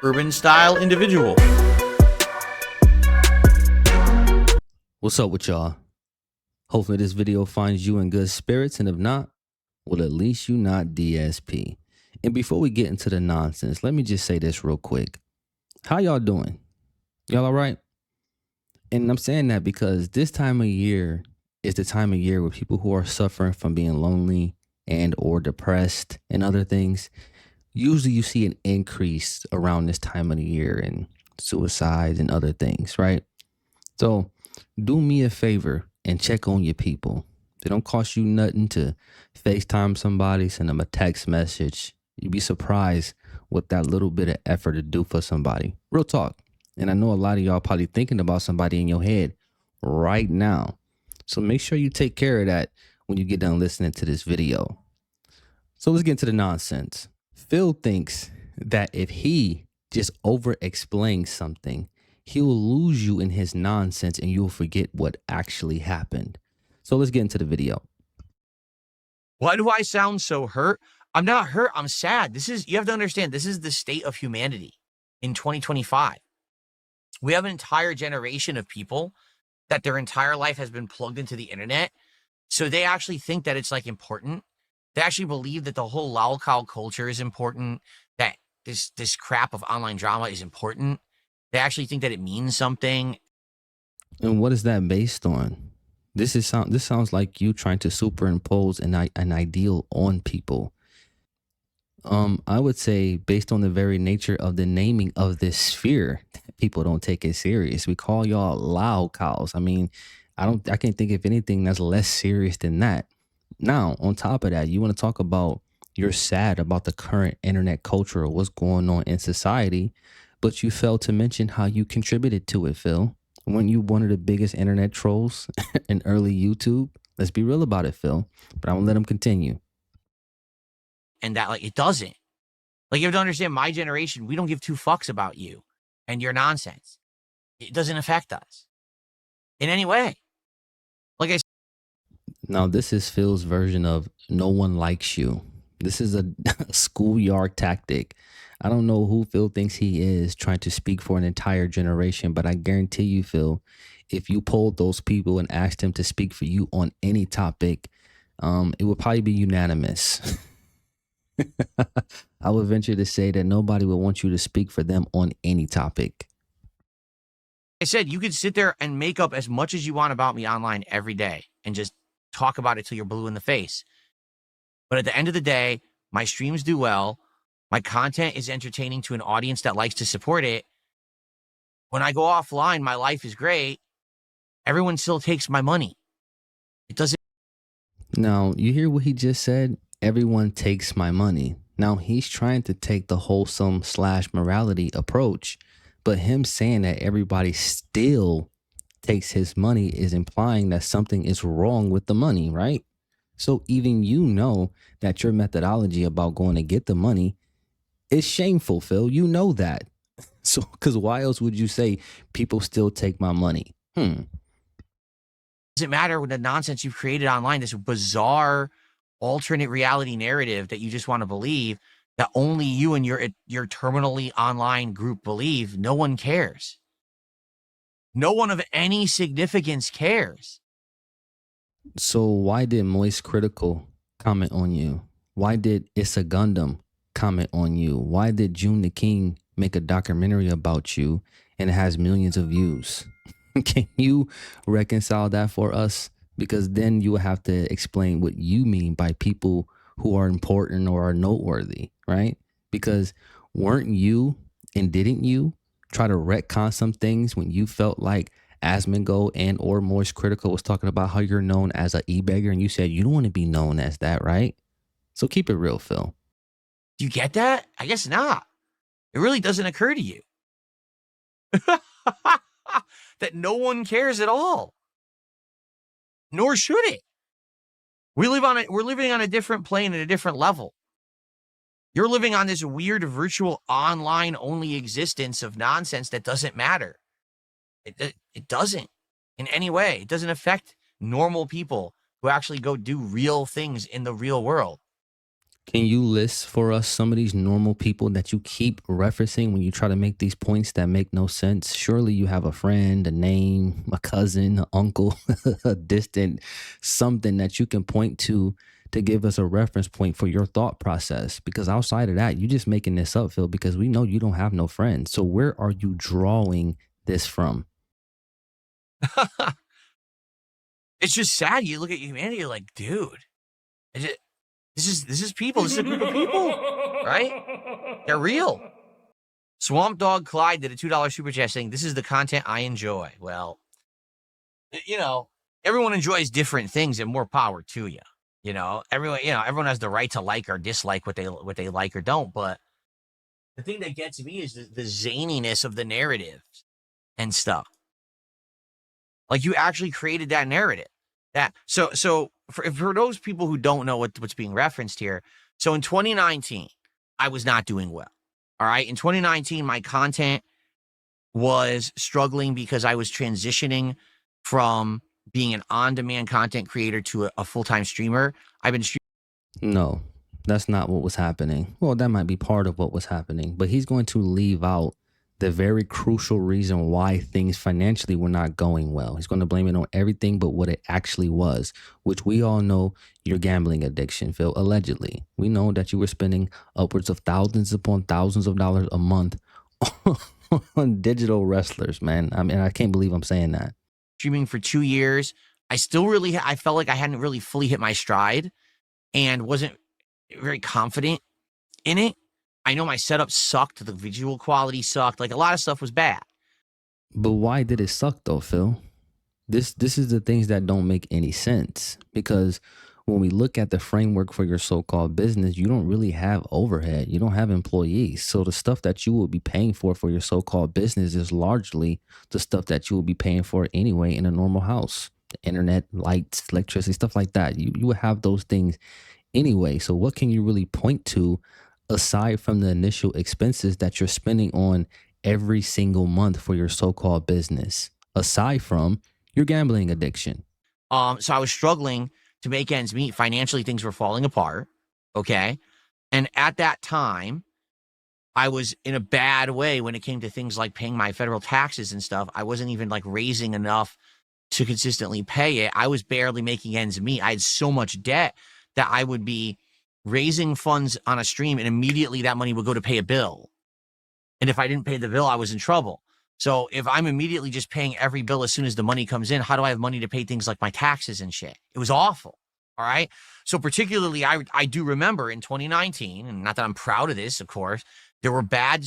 urban style individual. What's up with y'all? Hopefully this video finds you in good spirits, and if not, well, at least you not DSP. And before we get into the nonsense, let me just say this real quick. How y'all doing? Y'all all right? And I'm saying that because this time of year is the time of year where people who are suffering from being lonely and or depressed and other things, usually you see an increase around this time of the year in suicides and other things, right? So do me a favor and check on your people. It don't cost you nothing to FaceTime somebody, send them a text message. You'd be surprised what that little bit of effort to do for somebody. Real talk. And I know a lot of y'all probably thinking about somebody in your head right now. So make sure you take care of that when you get done listening to this video. So let's get into the nonsense. Phil thinks that if he just over explains something, he will lose you in his nonsense and you'll forget what actually happened. So let's get into the video. Why do I sound so hurt? I'm not hurt. I'm sad. You have to understand, this is the state of humanity in 2025. We have an entire generation of people that their entire life has been plugged into the internet. So they actually think that it's like important. They actually believe that the whole lolcow culture is important, that this crap of online drama is important. They actually think that it means something. And what is that based on? This sounds like you trying to superimpose an ideal on people. I would say based on the very nature of the naming of this sphere, people don't take it serious. We call y'all lolcows. I mean, I can't think of anything that's less serious than that. Now, on top of that, you want to talk about you're sad about the current internet culture or what's going on in society, but you failed to mention how you contributed to it, Phil. Weren't you one of the biggest internet trolls in early YouTube? Let's be real about it, Phil. But I won't let him continue. And that, like, it doesn't. Like, you have to understand, my generation, we don't give two fucks about you and your nonsense. It doesn't affect us in any way. Like I said, now, this is Phil's version of no one likes you. This is a schoolyard tactic. I don't know who Phil thinks he is trying to speak for an entire generation, but I guarantee you, Phil, if you polled those people and asked them to speak for you on any topic, it would probably be unanimous. I would venture to say that nobody would want you to speak for them on any topic. I said, you could sit there and make up as much as you want about me online every day and just talk about it till you're blue in the face. But at the end of the day, my streams do well. My content is entertaining to an audience that likes to support it. When I go offline, my life is great. Everyone still takes my money. It doesn't. Now, you hear what he just said? Everyone takes my money. Now, he's trying to take the wholesome / morality approach, but him saying that everybody still takes his money is implying that something is wrong with the money, right? So even you know that your methodology about going to get the money is shameful, Phil. You know that. So, because why else would you say people still take my money? Doesn't matter with the nonsense you've created online, this bizarre alternate reality narrative that you just want to believe, that only you and your terminally online group believe. No one cares. No one of any significance cares. So why did Moist Critical comment on you? Why did It's a Gundam comment on you? Why did June the King make a documentary about you and it has millions of views? Can you reconcile that for us? Because then you will have to explain what you mean by people who are important or are noteworthy, right? Because weren't you and didn't you try to retcon some things when you felt like Asmongo and or Moist Critical was talking about how you're known as an e-beggar and you said you don't want to be known as that, right? So keep it real, Phil. Do you get that? I guess not. It really doesn't occur to you that no one cares at all. Nor should it. We're living on a different plane at a different level. You're living on this weird virtual online only existence of nonsense that doesn't matter. It doesn't in any way. It doesn't affect normal people who actually go do real things in the real world. Can you list for us some of these normal people that you keep referencing when you try to make these points that make no sense? Surely you have a friend, a name, a cousin, an uncle, a distant something that you can point to give us a reference point for your thought process. Because outside of that, you just making this up, Phil, because we know you don't have no friends. So where are you drawing this from? It's just sad. You look at humanity, you're like, dude, this is people. This is a group of people, right? They're real. Swamp Dog Clyde did a $2 super chat saying, "This is the content I enjoy." Well, everyone enjoys different things, and more power to you. Everyone has the right to like or dislike what they like or don't. But the thing that gets me is the zaniness of the narrative and stuff. Like, you actually created that narrative. So for those people who don't know what's being referenced here, so in 2019, I was not doing well. All right, in 2019, my content was struggling because I was transitioning from being an on-demand content creator to a full-time streamer. I've been No, that's not what was happening. Well, that might be part of what was happening, but he's going to leave out the very crucial reason why things financially were not going well. He's going to blame it on everything but what it actually was, which we all know your gambling addiction, Phil. Allegedly, we know that you were spending upwards of thousands upon thousands of dollars a month on digital wrestlers, man. I mean, I can't believe I'm saying that. streaming for 2 years. I felt like I hadn't really fully hit my stride and wasn't very confident in it. I know my setup sucked. The visual quality sucked. Like, a lot of stuff was bad. But why did it suck though, Phil? This is the things that don't make any sense, because when we look at the framework for your so-called business, you don't really have overhead. You don't have employees. So the stuff that you will be paying for your so-called business is largely the stuff that you will be paying for anyway in a normal house. The internet, lights, electricity, stuff like that. You would have those things anyway. So what can you really point to aside from the initial expenses that you're spending on every single month for your so-called business, aside from your gambling addiction? So I was struggling to make ends meet. Financially, things were falling apart. Okay. And at that time, I was in a bad way when it came to things like paying my federal taxes and stuff. I wasn't even like raising enough to consistently pay it. I was barely making ends meet. I had so much debt that I would be raising funds on a stream and immediately that money would go to pay a bill. And if I didn't pay the bill, I was in trouble. So if I'm immediately just paying every bill as soon as the money comes in, how do I have money to pay things like my taxes and shit? It was awful. All right. So particularly, I do remember in 2019, and not that I'm proud of this, of course, there were bad,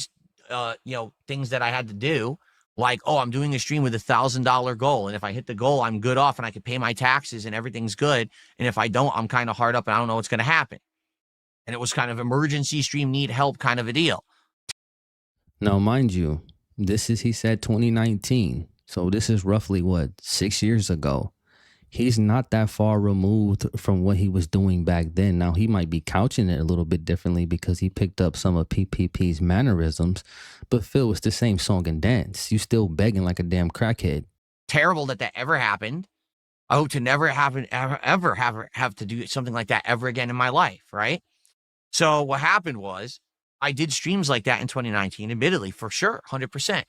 things that I had to do. Like, oh, I'm doing a stream with $1,000 goal. And if I hit the goal, I'm good off and I can pay my taxes and everything's good. And if I don't, I'm kind of hard up and I don't know what's going to happen. And it was kind of emergency stream, need help kind of a deal. Now, mind you, he said 2019. So this is roughly 6 years ago. He's not that far removed from what he was doing back then. Now, he might be couching it a little bit differently because he picked up some of PPP's mannerisms. But Phil, it's the same song and dance. You still begging like a damn crackhead. Terrible that ever happened. I hope to never have to do something like that ever again in my life, right? So what happened was I did streams like that in 2019, admittedly, for sure, 100%.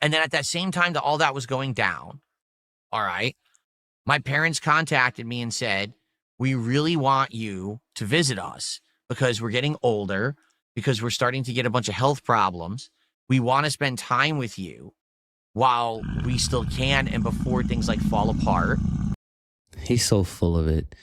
And then at that same time that all that was going down, all right, my parents contacted me and said, "We really want you to visit us because we're getting older, because we're starting to get a bunch of health problems. We want to spend time with you while we still can and before things like fall apart." He's so full of it.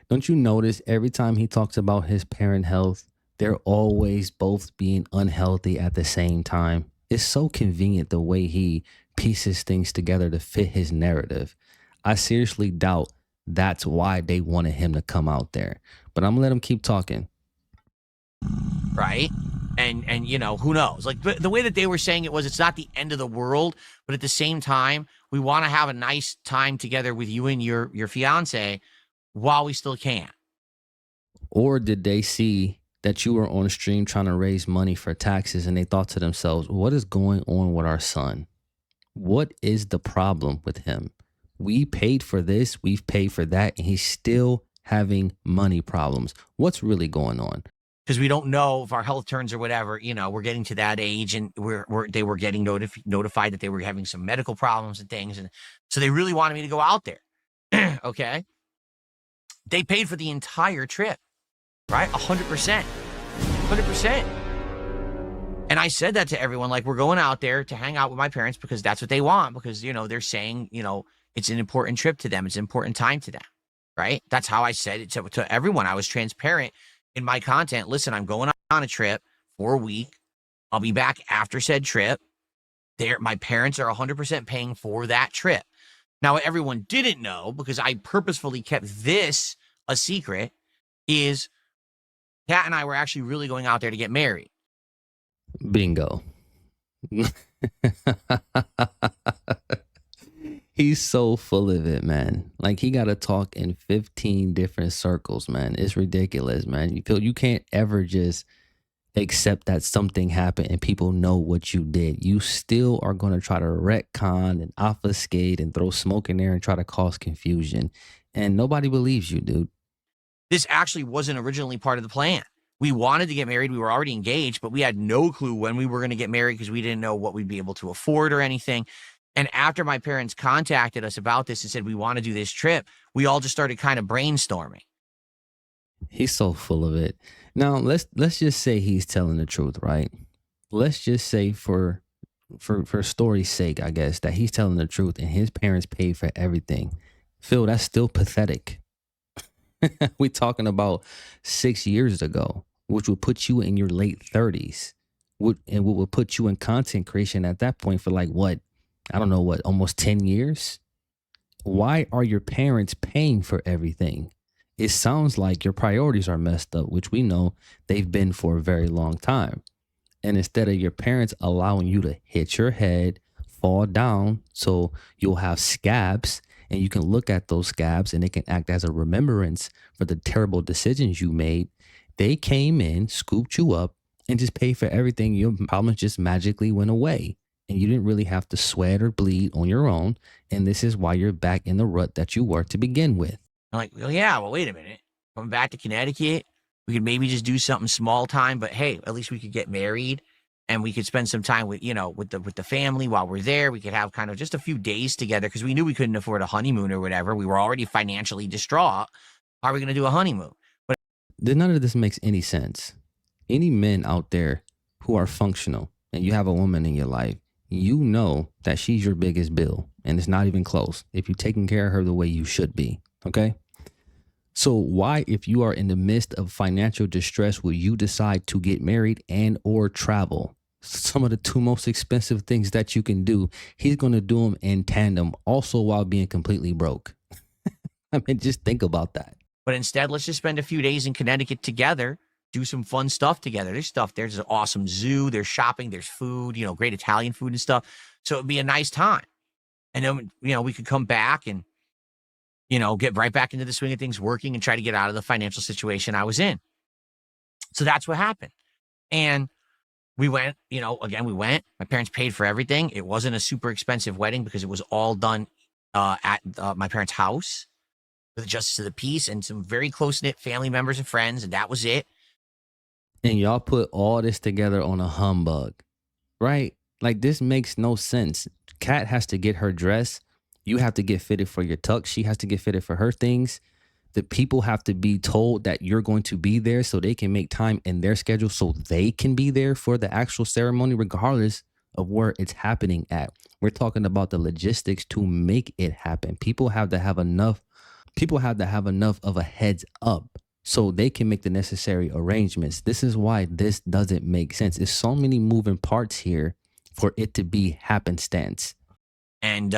Don't you notice every time he talks about his parent health, they're always both being unhealthy at the same time? It's so convenient the way he pieces things together to fit his narrative. I seriously doubt that's why they wanted him to come out there. But I'm gonna let him keep talking. Right? And who knows? Like, the way that they were saying it was, it's not the end of the world, but at the same time, we want to have a nice time together with you and your fiance while we still can. Or did they see that you were on a stream trying to raise money for taxes and they thought to themselves, what is going on with our son? What is the problem with him? We paid for this, we've paid for that, and he still having money problems. What's really going on? Because we don't know if our health turns or whatever, you know, we're getting to that age, and they were getting notified that they were having some medical problems and things. And so they really wanted me to go out there. Okay. They paid for the entire trip, right? 100%. 100%. And I said that to everyone, like, we're going out there to hang out with my parents because that's what they want, because, you know, they're saying, you know, it's an important trip to them. It's an important time to them, right? That's how I said it to everyone. I was transparent in my content. Listen, I'm going on a trip for a week. I'll be back after said trip. My parents are 100% paying for that trip. Now, what everyone didn't know, because I purposefully kept this a secret, is Kat and I were actually really going out there to get married. Bingo. He's so full of it, man. Like, he got to talk in 15 different circles, man. It's ridiculous, man. You can't ever just accept that something happened and people know what you did. You still are going to try to retcon and obfuscate and throw smoke in there and try to cause confusion. And nobody believes you, dude. This actually wasn't originally part of the plan. We wanted to get married. We were already engaged, but we had no clue when we were going to get married because we didn't know what we'd be able to afford or anything. And after my parents contacted us about this and said, we want to do this trip, we all just started kind of brainstorming. He's so full of it. Now, let's just say he's telling the truth, right? Let's just say for story's sake, I guess, that he's telling the truth and his parents paid for everything. Phil, that's still pathetic. We're talking about 6 years ago, which would put you in your late 30s. And what would put you in content creation at that point for like what? I don't know what, almost 10 years? Why are your parents paying for everything? It sounds like your priorities are messed up, which we know they've been for a very long time. And instead of your parents allowing you to hit your head, fall down, so you'll have scabs, and you can look at those scabs and they can act as a remembrance for the terrible decisions you made, they came in, scooped you up, and just paid for everything. Your problems just magically went away. And you didn't really have to sweat or bleed on your own. And this is why you're back in the rut that you were to begin with. I'm like, well, yeah, well, wait a minute. Coming back to Connecticut, we could maybe just do something small time, but hey, at least we could get married and we could spend some time with, you know, with the family while we're there. We could have kind of just a few days together because we knew we couldn't afford a honeymoon or whatever. We were already financially distraught. How are we going to do a honeymoon? But none of this makes any sense. Any men out there who are functional and you have a woman in your life, you know that she's your biggest bill and it's not even close if you're taking care of her the way you should be. Okay. So why, if you are in the midst of financial distress, will you decide to get married and or travel? Some of the two most expensive things that you can do. He's going to do them in tandem, also while being completely broke. I mean, just think about that. But instead, let's just spend a few days in Connecticut together, do some fun stuff together. There's stuff there. There's an awesome zoo. There's shopping. There's food, you know, great Italian food and stuff. So it'd be a nice time. And then, you know, we could come back and, you know, get right back into the swing of things, working and try to get out of the financial situation I was in. So that's what happened. And we went, you know, again, we went. My parents paid for everything. It wasn't a super expensive wedding because it was all done at my parents' house with the justice of the peace and some very close-knit family members and friends, and that was it. And y'all put all this together on a humbug, right? Like, this makes no sense. Kat has to get her dress. You have to get fitted for your tux. She has to get fitted for her things. The people have to be told that you're going to be there so they can make time in their schedule so they can be there for the actual ceremony, regardless of where it's happening at. We're talking about the logistics to make it happen. People have to have enough of a heads up so they can make the necessary arrangements. This is why this doesn't make sense. There's so many moving parts here for it to be happenstance. And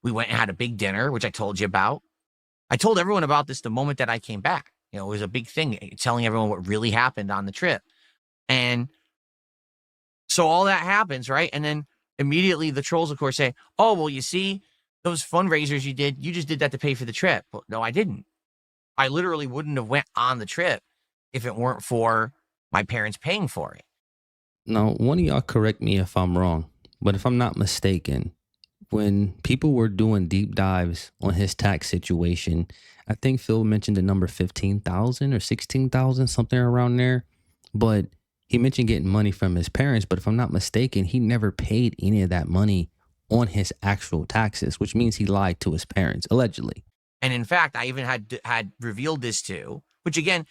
we went and had a big dinner, which I told you about. I told everyone about this the moment that I came back. You know, it was a big thing, telling everyone what really happened on the trip. And so all that happens, right? And then immediately the trolls, of course, say, oh, well, you see, those fundraisers you did, you just did that to pay for the trip. Well, no, I didn't. I literally wouldn't have went on the trip if it weren't for my parents paying for it. Now, one of y'all correct me if I'm wrong, but if I'm not mistaken, When people were doing deep dives on his tax situation, I think Phil mentioned the number 15,000 or 16,000, something around there. But he mentioned getting money from his parents. But if I'm not mistaken, he never paid any of that money on his actual taxes, which means he lied to his parents, allegedly. And in fact, I even had revealed this too, which again,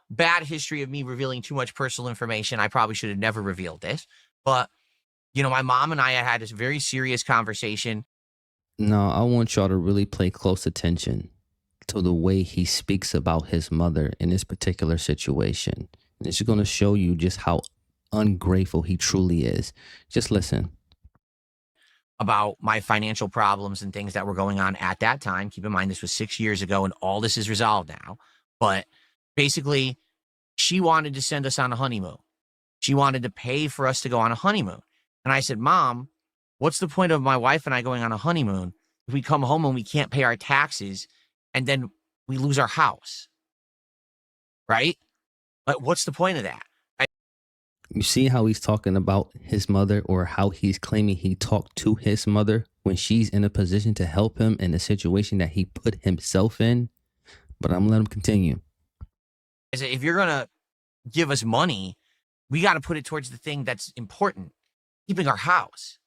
bad history of me revealing too much personal information. I probably should have never revealed this. But, my mom and I had this very serious conversation. Now, I want y'all to really pay close attention to the way he speaks about his mother in this particular situation. And it's going to show you just how ungrateful he truly is. Just listen. About my financial problems and things that were going on at that time. Keep in mind, this was 6 years ago and all this is resolved now. But basically, she wanted to send us on a honeymoon. She wanted to pay for us to go on a honeymoon. And I said, Mom, what's the point of my wife and I going on a honeymoon if we come home and we can't pay our taxes and then we lose our house? Right? But what's the point of that? You see how he's talking about his mother, or how he's claiming he talked to his mother when she's in a position to help him in a situation that he put himself in? But I'm gonna let him continue. I said, if you're going to give us money, we got to put it towards the thing that's important, keeping our house.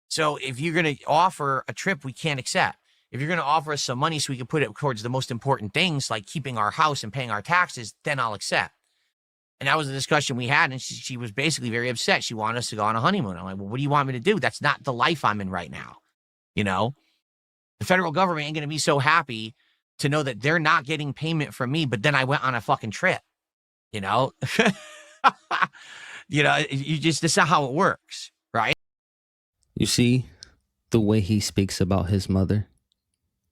So if you're going to offer a trip we can't accept, if you're going to offer us some money so we can put it towards the most important things like keeping our house and paying our taxes, then I'll accept. And that was the discussion we had. And she was basically very upset. She wanted us to go on a honeymoon. I'm like, well, what do you want me to do? That's not the life I'm in right now. The federal government ain't going to be so happy to know that they're not getting payment from me, but then I went on a fucking trip, you just, that's not how it works, right? You see the way he speaks about his mother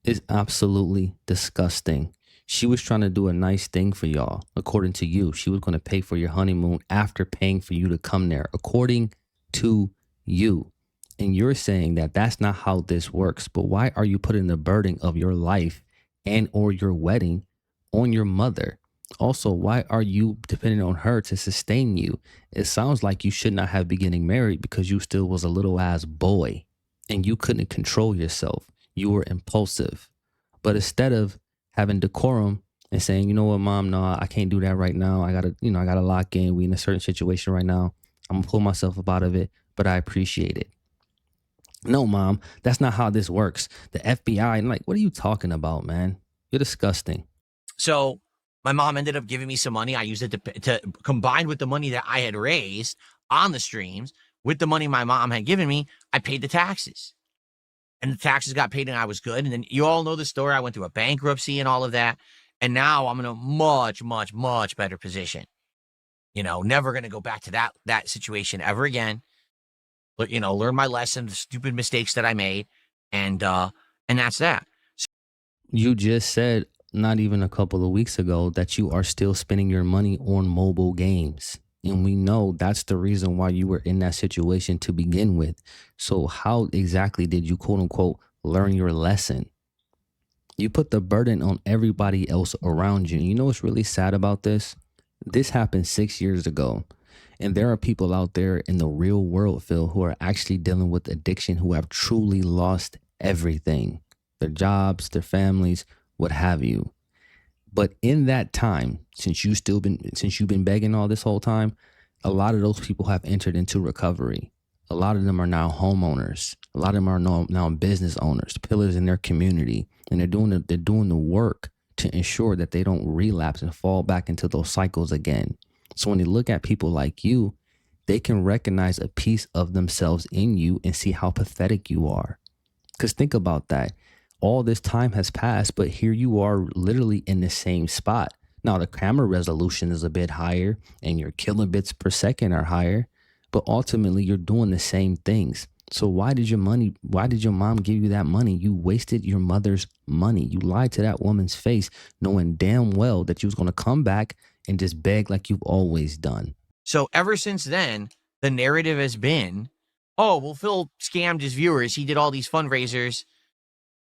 is absolutely disgusting. She was trying to do a nice thing for y'all. According to you, she was going to pay for your honeymoon after paying for you to come there, according to you. And you're saying that that's not how this works. But why are you putting the burden of your life and or your wedding on your mother? Also, why are you depending on her to sustain you? It sounds like you should not have been getting married because you still was a little ass boy and you couldn't control yourself. You were impulsive. But instead of having decorum and saying, you know what, Mom, no, I can't do that right now. I gotta lock in. We in a certain situation right now. I'm gonna pull myself up out of it, but I appreciate it. No, Mom, that's not how this works. The FBI, I'm like, what are you talking about, man? You're disgusting. So my mom ended up giving me some money. I used it to combine with the money that I had raised on the streams with the money my mom had given me. I paid the taxes. And the taxes got paid and I was good. And then you all know the story. I went through a bankruptcy and all of that. And now I'm in a much, much, much better position. Never going to go back to that situation ever again. But, learn my lesson, the stupid mistakes that I made. And that's that. You just said not even a couple of weeks ago that you are still spending your money on mobile games. And we know that's the reason why you were in that situation to begin with. So how exactly did you, quote unquote, learn your lesson? You put the burden on everybody else around you. And you know what's really sad about this? This happened 6 years ago. And there are people out there in the real world, Phil, who are actually dealing with addiction, who have truly lost everything, their jobs, their families, what have you. But in that time, since you've been begging all this whole time, a lot of those people have entered into recovery. A lot of them are now homeowners. A lot of them are now business owners, pillars in their community, and they're doing the work to ensure that they don't relapse and fall back into those cycles again. So when they look at people like you, they can recognize a piece of themselves in you and see how pathetic you are. Because think about that. All this time has passed, but here you are literally in the same spot. Now, the camera resolution is a bit higher and your kilobits per second are higher, but ultimately you're doing the same things. So why did your mom give you that money? You wasted your mother's money. You lied to that woman's face, knowing damn well that you was going to come back and just beg like you've always done. So ever since then, the narrative has been, oh, well, Phil scammed his viewers. He did all these fundraisers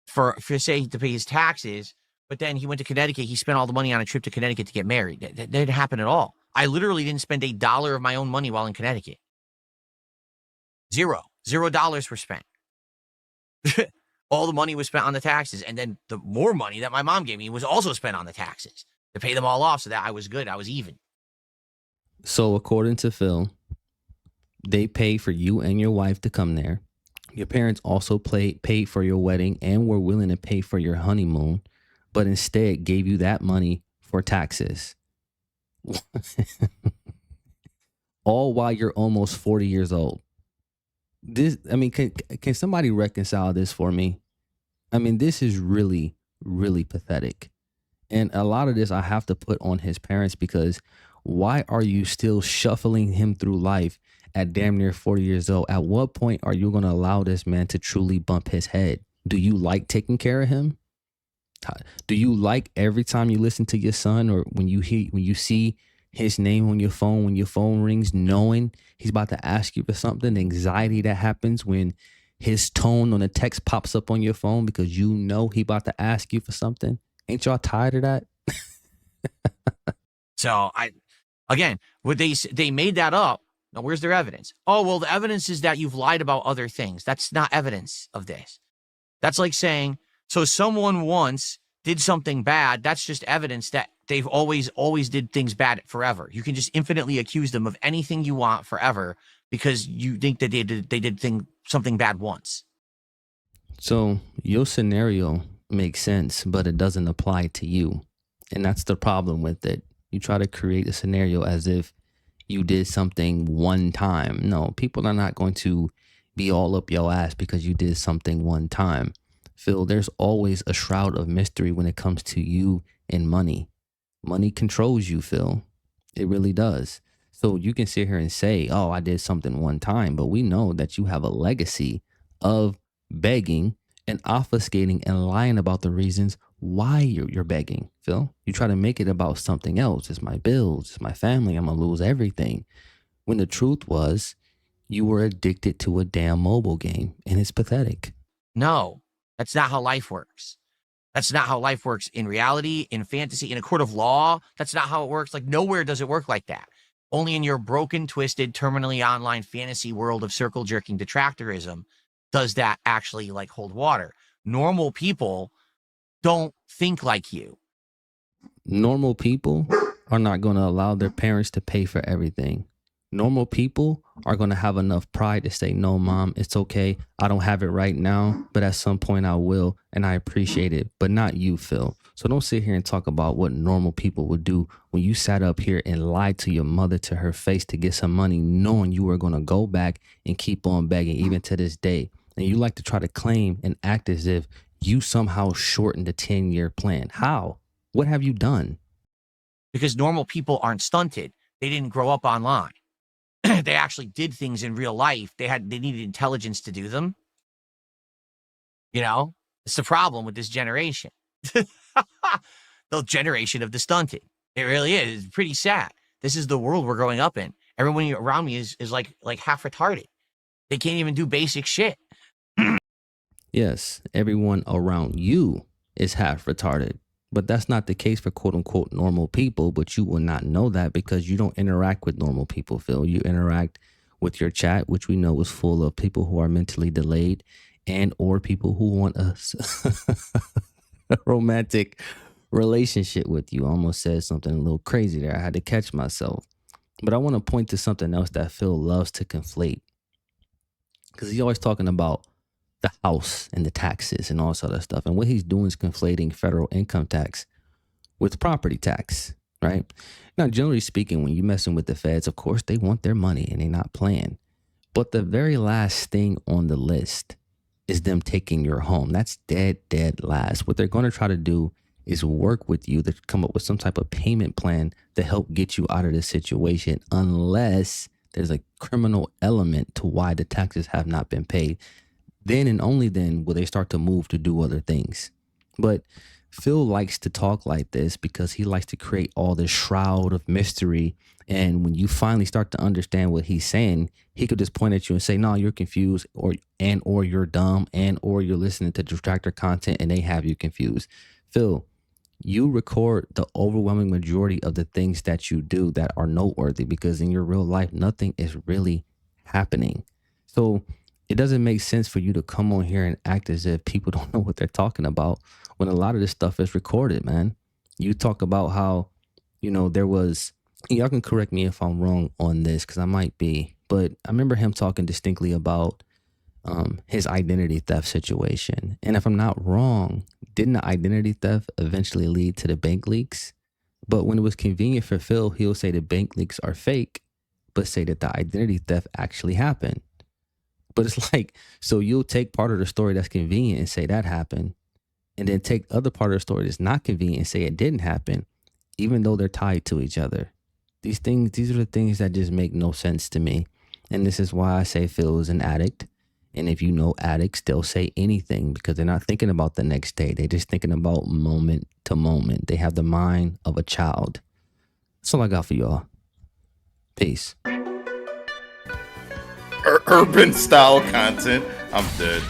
for say to pay his taxes, but then he went to Connecticut. He spent all the money on a trip to Connecticut to get married. That didn't happen at all. I literally didn't spend $1 of my own money while in Connecticut. $0 were spent. All the money was spent on the taxes. And then the more money that my mom gave me was also spent on the taxes to pay them all off so that I was good. I was even. So according to Phil, they pay for you and your wife to come there. Your parents also paid for your wedding and were willing to pay for your honeymoon, but instead gave you that money for taxes. All while you're almost 40 years old. This, I mean, can somebody reconcile this for me? I mean, this is really, really pathetic. And a lot of this I have to put on his parents, because why are you still shuffling him through life at damn near 40 years old? At what point are you going to allow this man to truly bump his head? Do you like taking care of him? Do you like every time you listen to your son, or when you see his name on your phone, when your phone rings, knowing he's about to ask you for something, the anxiety that happens when his tone on a text pops up on your phone because you know he about to ask you for something? Ain't y'all tired of that? So again, would they made that up. Now, where's their evidence? Oh, well, the evidence is that you've lied about other things. That's not evidence of this. That's like saying, so someone once did something bad. That's just evidence that they've always did things bad forever. You can just infinitely accuse them of anything you want forever because you think that they did something bad once. So your scenario makes sense, but it doesn't apply to you. And that's the problem with it. You try to create a scenario as if you did something one time. No, people are not going to be all up your ass because you did something one time. Phil, there's always a shroud of mystery when it comes to you and money. Money controls you, Phil. It really does. So you can sit here and say, oh, I did something one time, but we know that you have a legacy of begging and obfuscating and lying about the reasons why you're begging, Phil. You try to make it about something else. It's my bills, it's my family, I'm going to lose everything. When the truth was, you were addicted to a damn mobile game, and it's pathetic. No, that's not how life works. That's not how life works in reality, in fantasy, in a court of law. That's not how it works. Like, nowhere does it work like that. Only in your broken, twisted, terminally online fantasy world of circle jerking detractorism does that actually like hold water. Normal people don't think like you. Normal people are not going to allow their parents to pay for everything. Normal people are going to have enough pride to say, no, mom, it's okay. I don't have it right now, but at some point I will, and I appreciate it, but not you, Phil. So don't sit here and talk about what normal people would do when you sat up here and lied to your mother to her face to get some money, knowing you were going to go back and keep on begging even to this day. And you like to try to claim and act as if you somehow shortened the 10-year plan. How? What have you done? Because normal people aren't stunted. They didn't grow up online. They actually did things in real life. They needed intelligence to do them. You know, it's the problem with this generation. The generation of the stunted. It really is. It's pretty sad. This is the world we're growing up in. Everyone around me is like half retarded. They can't even do basic shit. Yes, everyone around you is half retarded. But that's not the case for quote unquote normal people. But you will not know that because you don't interact with normal people, Phil. You interact with your chat, which we know is full of people who are mentally delayed and or people who want a romantic relationship with you. I almost said something a little crazy there. I had to catch myself. But I want to point to something else that Phil loves to conflate. Because he's always talking about the house and the taxes and all this other stuff. And what he's doing is conflating federal income tax with property tax, right? Now, generally speaking, when you're messing with the feds, of course, they want their money and they're not playing. But the very last thing on the list is them taking your home. That's dead last. What they're going to try to do is work with you to come up with some type of payment plan to help get you out of this situation, unless there's a criminal element to why the taxes have not been paid. Then and only then will they start to move to do other things. But Phil likes to talk like this because he likes to create all this shroud of mystery. And when you finally start to understand what he's saying, he could just point at you and say, no, you're confused, or you're dumb, or you're listening to detractor content and they have you confused. Phil, you record the overwhelming majority of the things that you do that are noteworthy because in your real life, nothing is really happening. So it doesn't make sense for you to come on here and act as if people don't know what they're talking about when a lot of this stuff is recorded, man. You talk about how, there was, y'all can correct me if I'm wrong on this because I might be, but I remember him talking distinctly about his identity theft situation. And if I'm not wrong, didn't the identity theft eventually lead to the bank leaks? But when it was convenient for Phil, he'll say the bank leaks are fake, but say that the identity theft actually happened. But it's like, so you'll take part of the story that's convenient and say that happened, and then take the other part of the story that's not convenient and say it didn't happen, even though they're tied to each other. These are the things that just make no sense to me. And this is why I say Phil is an addict. And if you know addicts, they'll say anything because they're not thinking about the next day. They're just thinking about moment to moment. They have the mind of a child. That's all I got for y'all. Peace. Urban style content. I'm dead.